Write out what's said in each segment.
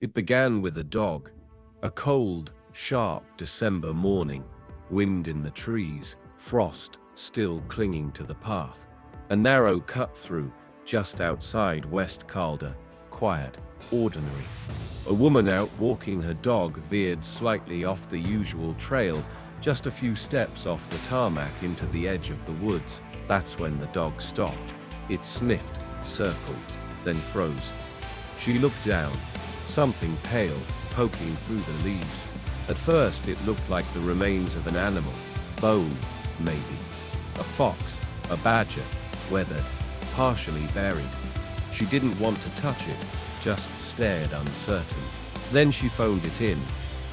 It began with a dog. A cold, sharp December morning, wind in the trees, frost still clinging to the path. A narrow cut-through just outside West Calder, quiet, ordinary. A woman out walking her dog veered slightly off the usual trail, just a few steps off the tarmac into the edge of the woods. That's when the dog stopped. It sniffed, circled, then froze. She looked down, something pale, poking through the leaves. At first it looked like the remains of an animal, bone, maybe. A fox, a badger, weathered, partially buried. She didn't want to touch it, just stared uncertain. Then she phoned it in.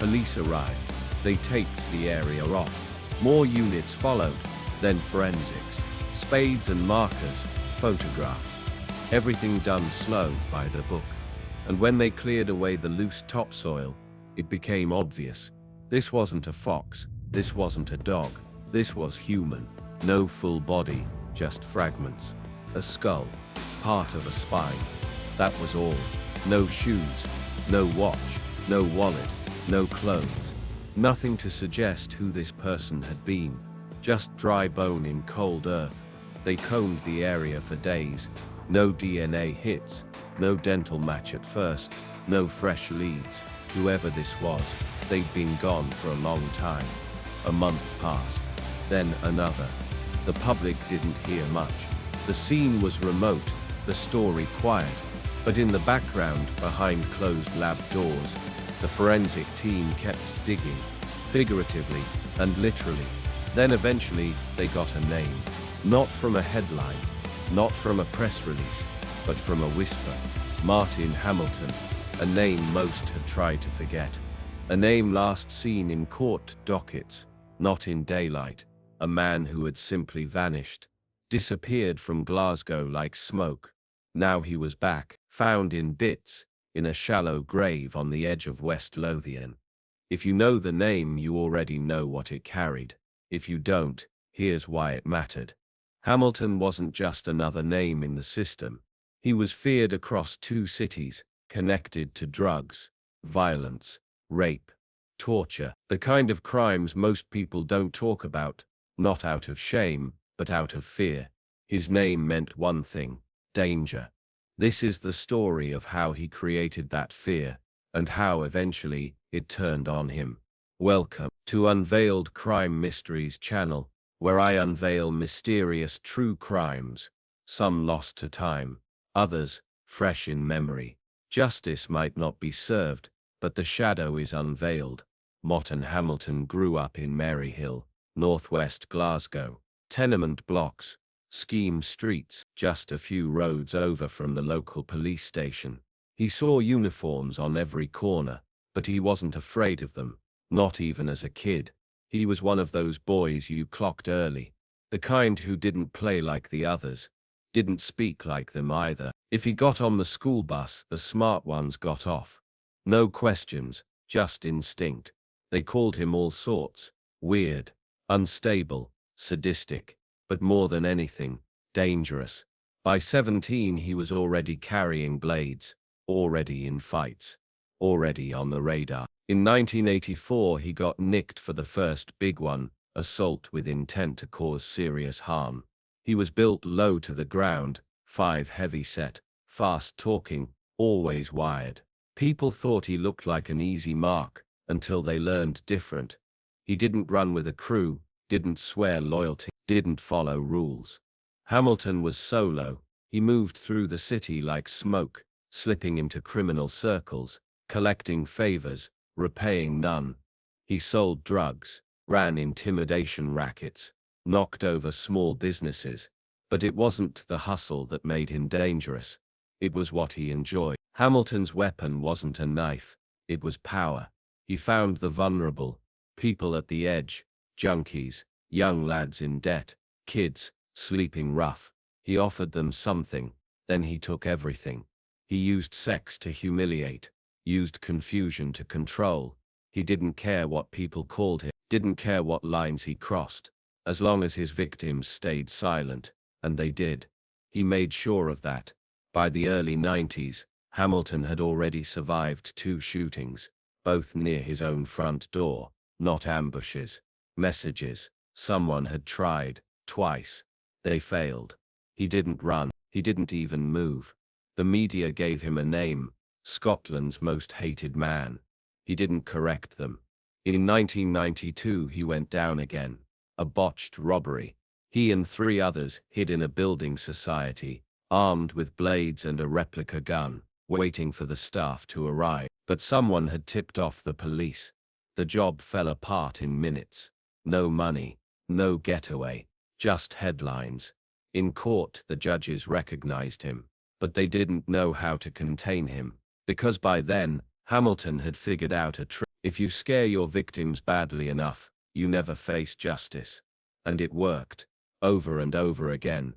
Police arrived. They taped the area off. More units followed, then forensics. Spades and markers, photographs. Everything done slow, by the book. And when they cleared away the loose topsoil, it became obvious. This wasn't a fox, this wasn't a dog, this was human. No full body, just fragments. A skull, part of a spine. That was all. No shoes, no watch, no wallet, no clothes. Nothing to suggest who this person had been. Just dry bone in cold earth. They combed the area for days. No DNA hits, no dental match at first, no fresh leads. Whoever this was, they'd been gone for a long time. A month passed, then another. The public didn't hear much. The scene was remote, the story quiet, but in the background, behind closed lab doors, the forensic team kept digging, figuratively and literally. Then eventually, they got a name. Not from a headline, not from a press release, but from a whisper. Martin Hamilton, a name most had tried to forget. A name last seen in court dockets, not in daylight. A man who had simply vanished, disappeared from Glasgow like smoke. Now he was back, found in bits, in a shallow grave on the edge of West Lothian. If you know the name, you already know what it carried. If you don't, here's why it mattered. Hamilton wasn't just another name in the system. He was feared across 2 cities, connected to drugs, violence, rape, torture, the kind of crimes most people don't talk about, not out of shame, but out of fear. His name meant one thing: danger. This is the story of how he created that fear, and how eventually it turned on him. Welcome to Unveiled Crime Mysteries channel, where I unveil mysterious true crimes, some lost to time, others fresh in memory. Justice might not be served, but the shadow is unveiled. Martin Hamilton grew up in Maryhill, northwest Glasgow. Tenement blocks, scheme streets, just a few roads over from the local police station. He saw uniforms on every corner, but he wasn't afraid of them, not even as a kid. He was one of those boys you clocked early, the kind who didn't play like the others, didn't speak like them either. If he got on the school bus, the smart ones got off. No questions, just instinct. They called him all sorts: weird, unstable, sadistic, but more than anything, dangerous. By 17 he was already carrying blades, already in fights, already on the radar. In 1984 he got nicked for the first big one, assault with intent to cause serious harm. He was built low to the ground, 5 heavy-set, fast-talking, always wired. People thought he looked like an easy mark, until they learned different. He didn't run with a crew, didn't swear loyalty, didn't follow rules. Hamilton was solo. He moved through the city like smoke, slipping into criminal circles, collecting favors, repaying none. He sold drugs, ran intimidation rackets, knocked over small businesses. But it wasn't the hustle that made him dangerous. It was what he enjoyed. Hamilton's weapon wasn't a knife, it was power. He found the vulnerable, people at the edge, junkies, young lads in debt, kids, sleeping rough. He offered them something, then he took everything. He used sex to humiliate, used confusion to control. He didn't care what people called him, didn't care what lines he crossed, as long as his victims stayed silent, and they did. He made sure of that. By the early 90s, Hamilton had already survived 2 shootings, both near his own front door, not ambushes. Messages. Someone had tried, twice. They failed. He didn't run. He didn't even move. The media gave him a name, Scotland's most hated man. He didn't correct them. In 1992 he went down again. A botched robbery. He and 3 others hid in a building society, armed with blades and a replica gun, waiting for the staff to arrive. But someone had tipped off the police. The job fell apart in minutes. No money, no getaway, just headlines. In court the judges recognized him, but they didn't know how to contain him, because by then, Hamilton had figured out a trick. If you scare your victims badly enough, you never face justice. And it worked, over and over again.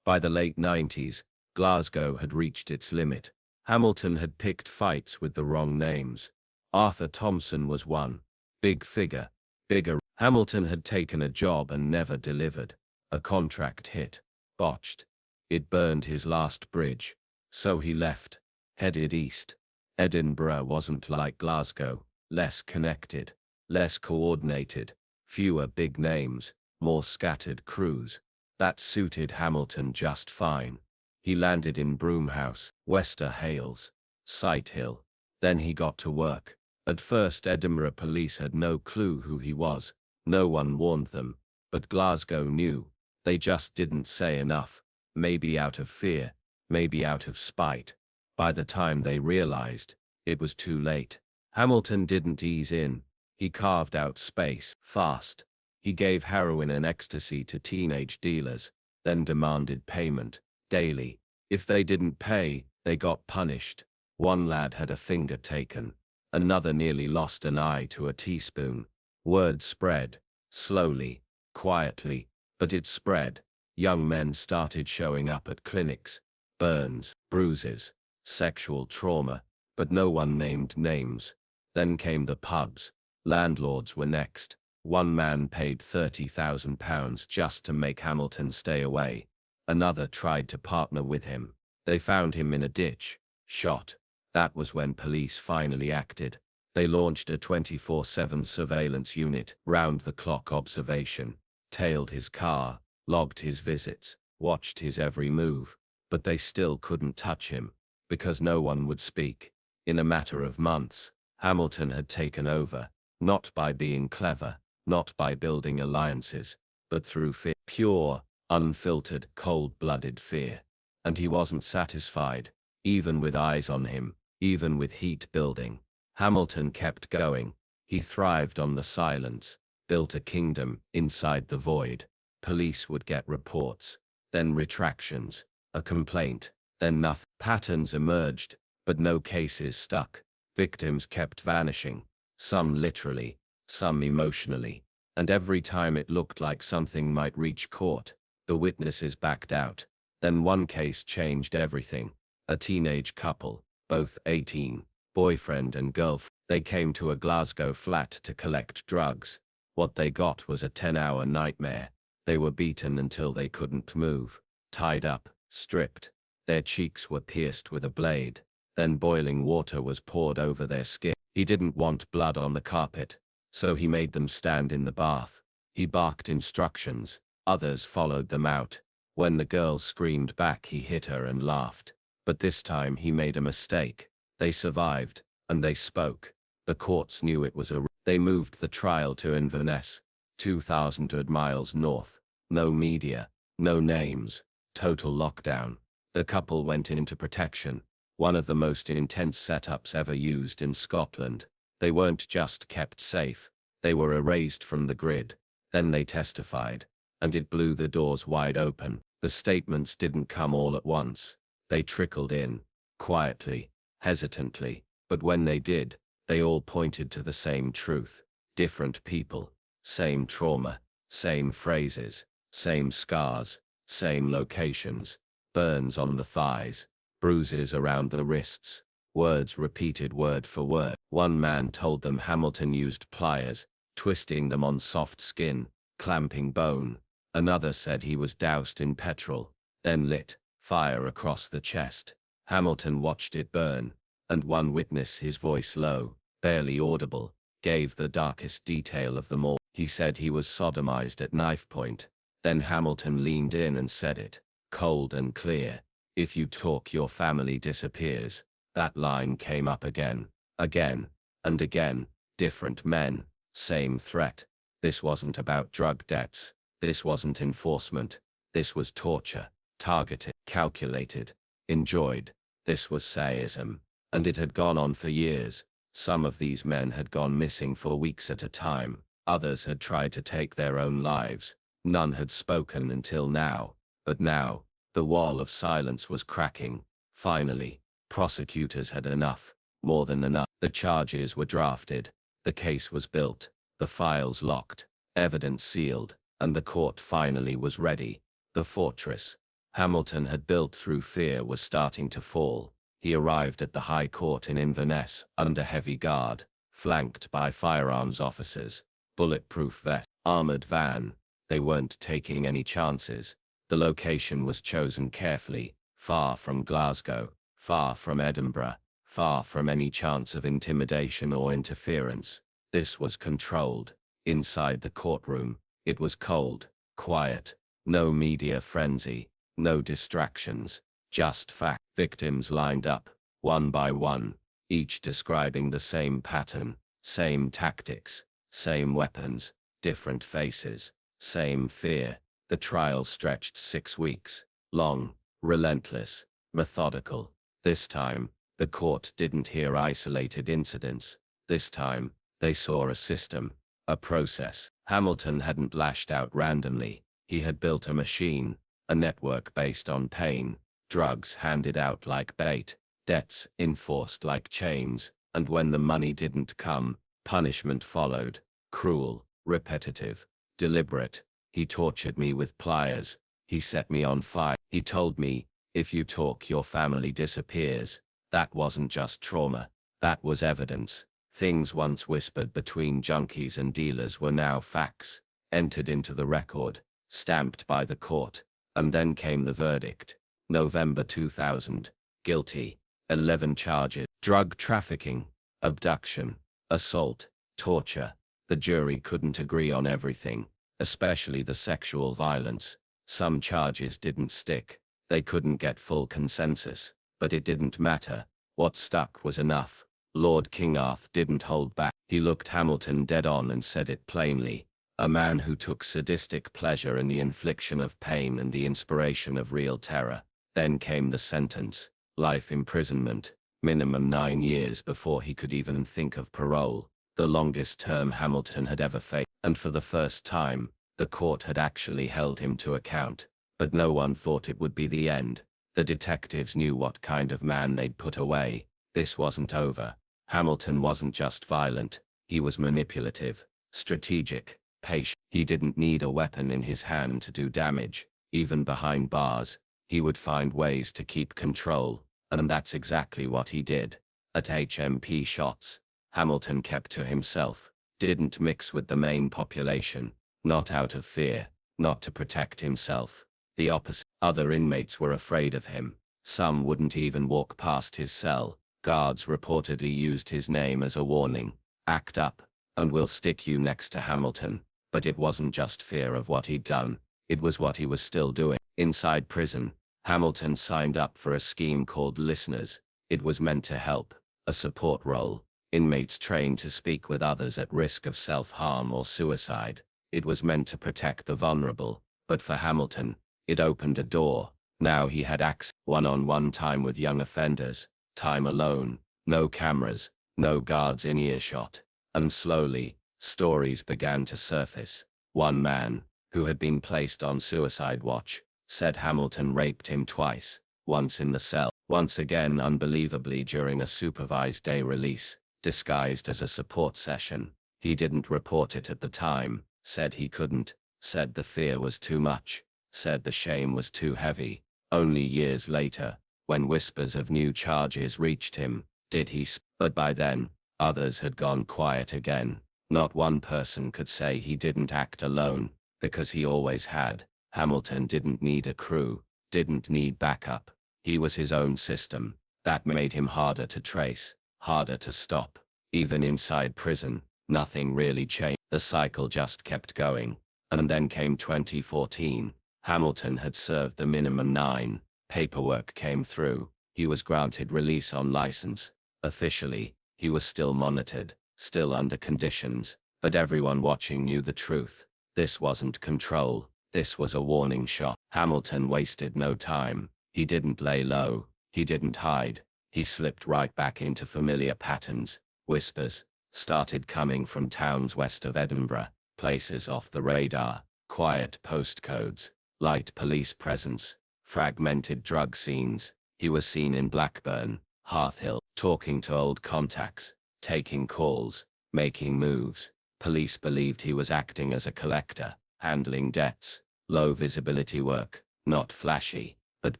By the late 90s, Glasgow had reached its limit. Hamilton had picked fights with the wrong names. Arthur Thompson was one. Big figure. Bigger. Hamilton had taken a job and never delivered. A contract hit. Botched. It burned his last bridge. So he left. Headed east. Edinburgh wasn't like Glasgow. Less connected. Less coordinated. Fewer big names. More scattered crews. That suited Hamilton just fine. He landed in Broomhouse, Wester Hailes, Sighthill. Then he got to work. At first Edinburgh police had no clue who he was. No one warned them. But Glasgow knew. They just didn't say enough. Maybe out of fear. Maybe out of spite. By the time they realized, it was too late. Hamilton didn't ease in. He carved out space, fast. He gave heroin and ecstasy to teenage dealers, then demanded payment, daily. If they didn't pay, they got punished. One lad had a finger taken. Another nearly lost an eye to a teaspoon. Word spread, slowly, quietly, but it spread. Young men started showing up at clinics. Burns, bruises, sexual trauma, but no one named names. Then came the pubs. Landlords were next. One man paid £30,000 just to make Hamilton stay away. Another tried to partner with him. They found him in a ditch, shot. That was when police finally acted. They launched a 24/7 surveillance unit, round-the-clock observation, tailed his car, logged his visits, watched his every move. But they still couldn't touch him, because no one would speak. In a matter of months, Hamilton had taken over, not by being clever, not by building alliances, but through fear. Pure, unfiltered, cold-blooded fear. And he wasn't satisfied, even with eyes on him, even with heat building. Hamilton kept going. He thrived on the silence, built a kingdom inside the void. Police would get reports, then retractions, a complaint, then nothing. Patterns emerged, but no cases stuck. Victims kept vanishing, some literally, some emotionally. And every time it looked like something might reach court, the witnesses backed out. Then one case changed everything. A teenage couple, both 18, boyfriend and girlfriend. They came to a Glasgow flat to collect drugs. What they got was a 10-hour nightmare. They were beaten until they couldn't move, tied up, stripped. Their cheeks were pierced with a blade. Then boiling water was poured over their skin. He didn't want blood on the carpet, so he made them stand in the bath. He barked instructions. Others followed them out. When the girl screamed back, he hit her and laughed. But this time he made a mistake. They survived, and they spoke. The courts knew it was a... They moved the trial to Inverness, 2,000 miles north. No media, no names, total lockdown. The couple went into protection, one of the most intense setups ever used in Scotland. They weren't just kept safe, they were erased from the grid. Then they testified, and it blew the doors wide open. The statements didn't come all at once. They trickled in, quietly, hesitantly, but when they did, they all pointed to the same truth. Different people, same trauma, same phrases, same scars, same locations. Burns on the thighs, bruises around the wrists, words repeated word for word. One man told them Hamilton used pliers, twisting them on soft skin, clamping bone. Another said he was doused in petrol, then lit fire across the chest. Hamilton watched it burn, and one witness, his voice low, barely audible, gave the darkest detail of them all. He said he was sodomized at knife point. Then Hamilton leaned in and said it, cold and clear. "If you talk, your family disappears." That line came up again, and again. Different men, same threat. This wasn't about drug debts. This wasn't enforcement. This was torture. Targeted, calculated, enjoyed. This was sadism. And it had gone on for years. Some of these men had gone missing for weeks at a time. Others had tried to take their own lives. None had spoken until now. But now, the wall of silence was cracking. Finally, prosecutors had enough. More than enough. The charges were drafted. The case was built. The files locked. Evidence sealed. And the court finally was ready. The fortress Hamilton had built through fear was starting to fall. He arrived at the High Court in Inverness under heavy guard, flanked by firearms officers, bulletproof vest, armored van. They weren't taking any chances. The location was chosen carefully, far from Glasgow, far from Edinburgh, far from any chance of intimidation or interference. This was controlled. Inside the courtroom, it was cold, quiet, no media frenzy, no distractions, just fact. Victims lined up, one by one, each describing the same pattern, same tactics, same weapons, different faces, same fear. The trial stretched 6 weeks, long, relentless, methodical. This time, the court didn't hear isolated incidents. This time, they saw a system, a process. Hamilton hadn't lashed out randomly. He had built a machine, a network based on pain, drugs handed out like bait, debts enforced like chains, and when the money didn't come, punishment followed. Cruel, repetitive, deliberate. He tortured me with pliers. He set me on fire. He told me, "If you talk, your family disappears." That wasn't just trauma. That was evidence. Things once whispered between junkies and dealers were now facts, entered into the record, stamped by the court. And then came the verdict. November 2000. Guilty. 11 charges. Drug trafficking, abduction, assault, torture. The jury couldn't agree on everything, especially the sexual violence. Some charges didn't stick. They couldn't get full consensus. But it didn't matter. What stuck was enough. Lord Kingarth didn't hold back. He looked Hamilton dead on and said it plainly. A man who took sadistic pleasure in the infliction of pain and the inspiration of real terror. Then came the sentence. Life imprisonment. Minimum 9 years before he could even think of parole. The longest term Hamilton had ever faced. And for the first time, the court had actually held him to account. But no one thought it would be the end. The detectives knew what kind of man they'd put away. This wasn't over. Hamilton wasn't just violent. He was manipulative, strategic, patient. He didn't need a weapon in his hand to do damage. Even behind bars, he would find ways to keep control. And that's exactly what he did. At HMP shots, Hamilton kept to himself, didn't mix with the main population, not out of fear, not to protect himself. The opposite. Other inmates were afraid of him. Some wouldn't even walk past his cell. Guards reportedly used his name as a warning. Act up, and we'll stick you next to Hamilton. But it wasn't just fear of what he'd done. It was what he was still doing. Inside prison, Hamilton signed up for a scheme called Listeners. It was meant to help, a support role. Inmates trained to speak with others at risk of self-harm or suicide. It was meant to protect the vulnerable. But for Hamilton, it opened a door. Now he had access, one-on-one time with young offenders, time alone, no cameras, no guards in earshot. And slowly, stories began to surface. One man, who had been placed on suicide watch, said Hamilton raped him twice, once in the cell, once again unbelievably during a supervised day release, disguised as a support session. He didn't report it at the time, said he couldn't, said the fear was too much, said the shame was too heavy. Only years later, when whispers of new charges reached him, did he but by then, others had gone quiet again. Not one person could say he didn't act alone, because he always had. Hamilton didn't need a crew, didn't need backup. He was his own system. That made him harder to trace, harder to stop. Even inside prison, nothing really changed. The cycle just kept going. And then came 2014. Hamilton had served the minimum 9. Paperwork came through. He was granted release on license. Officially, he was still monitored, still under conditions, but everyone watching knew the truth. This wasn't control. This was a warning shot. Hamilton wasted no time. He didn't lay low. He didn't hide. He slipped right back into familiar patterns. Whispers started coming from towns west of Edinburgh, places off the radar, quiet postcodes, light police presence, fragmented drug scenes. He was seen in Blackburn, Harthill, talking to old contacts, taking calls, making moves. Police believed he was acting as a collector, handling debts, low visibility work, not flashy, but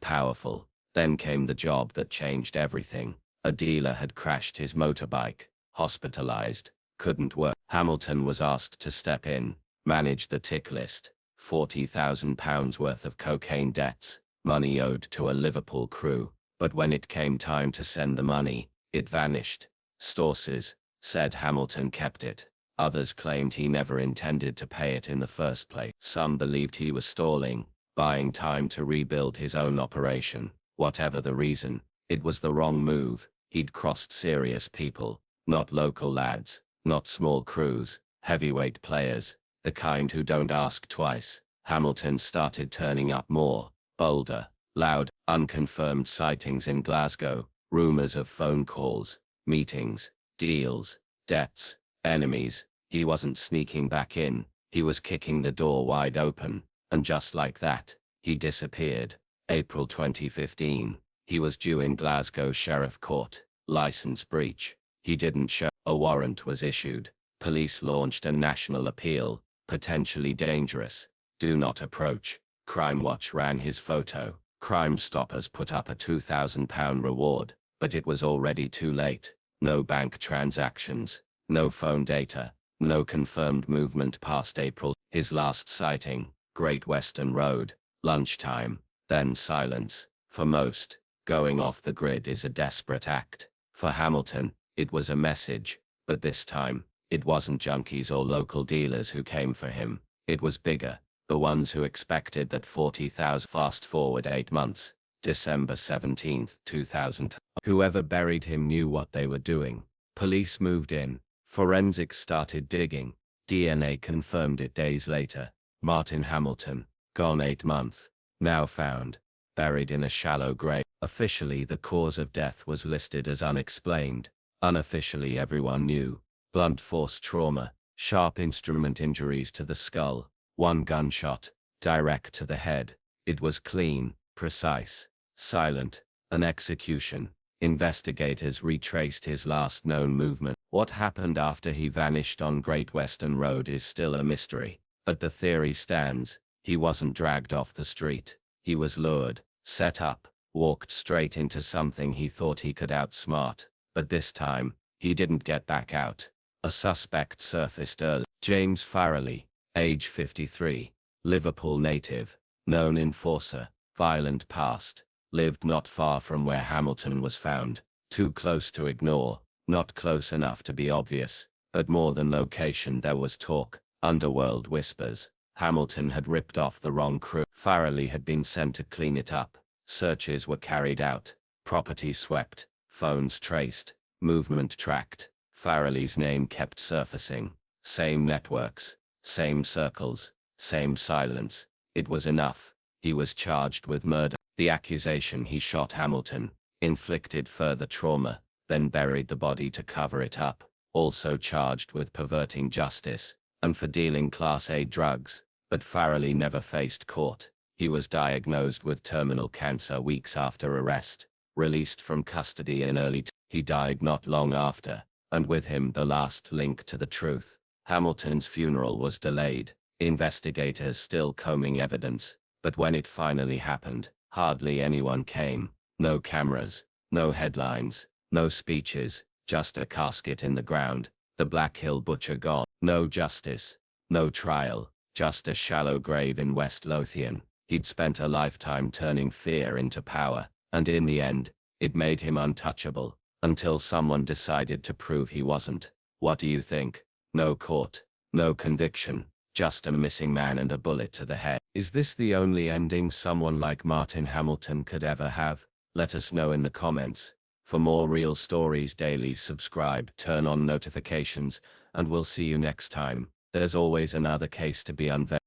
powerful. Then came the job that changed everything. A dealer had crashed his motorbike, hospitalized, couldn't work. Hamilton was asked to step in, manage the tick list, £40,000 worth of cocaine debts, money owed to a Liverpool crew. But when it came time to send the money, it vanished. Sources said Hamilton kept it. Others claimed he never intended to pay it in the first place. Some believed he was stalling, buying time to rebuild his own operation. Whatever the reason, it was the wrong move. He'd crossed serious people, not local lads, not small crews, heavyweight players, the kind who don't ask twice. Hamilton started turning up more, bolder, loud, unconfirmed sightings in Glasgow, rumors of phone calls, meetings, deals, debts, enemies. He wasn't sneaking back in, he was kicking the door wide open, and just like that, he disappeared. April 2015, he was due in Glasgow Sheriff Court, license breach. He didn't show. A warrant was issued. Police launched a national appeal, potentially dangerous, do not approach. Crime Watch ran his photo. Crime Stoppers put up a £2,000 reward, but it was already too late. No bank transactions, no phone data, no confirmed movement past April. His last sighting, Great Western Road, lunchtime, then silence. For most, going off the grid is a desperate act. For Hamilton, it was a message, but this time, it wasn't junkies or local dealers who came for him. It was bigger, the ones who expected that 40,000. Fast forward 8 months, December 17, 2000. Whoever buried him knew what they were doing. Police moved in, forensics started digging, DNA confirmed it days later. Martin Hamilton, gone 8 months, now found, buried in a shallow grave. Officially the cause of death was listed as unexplained. Unofficially everyone knew. Blunt force trauma, sharp instrument injuries to the skull, 1 gunshot, direct to the head. It was clean, precise, silent, an execution. Investigators retraced his last known movement. What happened after he vanished on Great Western Road is still a mystery, but the theory stands. He wasn't dragged off the street. He was lured, set up, walked straight into something he thought he could outsmart. But this time, he didn't get back out. A suspect surfaced early. James Farrelly, age 53, Liverpool native, known enforcer, violent past, lived not far from where Hamilton was found. Too close to ignore, not close enough to be obvious, but more than location there was talk, underworld whispers. Hamilton had ripped off the wrong crew. Farrelly had been sent to clean it up. Searches were carried out, property swept, phones traced, movement tracked. Farrelly's name kept surfacing. Same networks, same circles, same silence. It was enough. He was charged with murder. The accusation he shot Hamilton, inflicted further trauma, then buried the body to cover it up. Also charged with perverting justice, and for dealing Class A drugs. But Farrelly never faced court. He was diagnosed with terminal cancer weeks after arrest, released from custody in early. He died not long after, and with him the last link to the truth. Hamilton's funeral was delayed, investigators still combing evidence, but when it finally happened, hardly anyone came. No cameras, no headlines, no speeches, just a casket in the ground, the Black Hill butcher gone. No justice, no trial, just a shallow grave in West Lothian. He'd spent a lifetime turning fear into power, and in the end, It made him untouchable, until someone decided to prove he wasn't. What do you think? No court, no conviction, just a missing man and a bullet to the head. Is this the only ending someone like Martin Hamilton could ever have? Let us know in the comments. For more real stories daily, subscribe, turn on notifications, and we'll see you next time. There's always another case to be unveiled.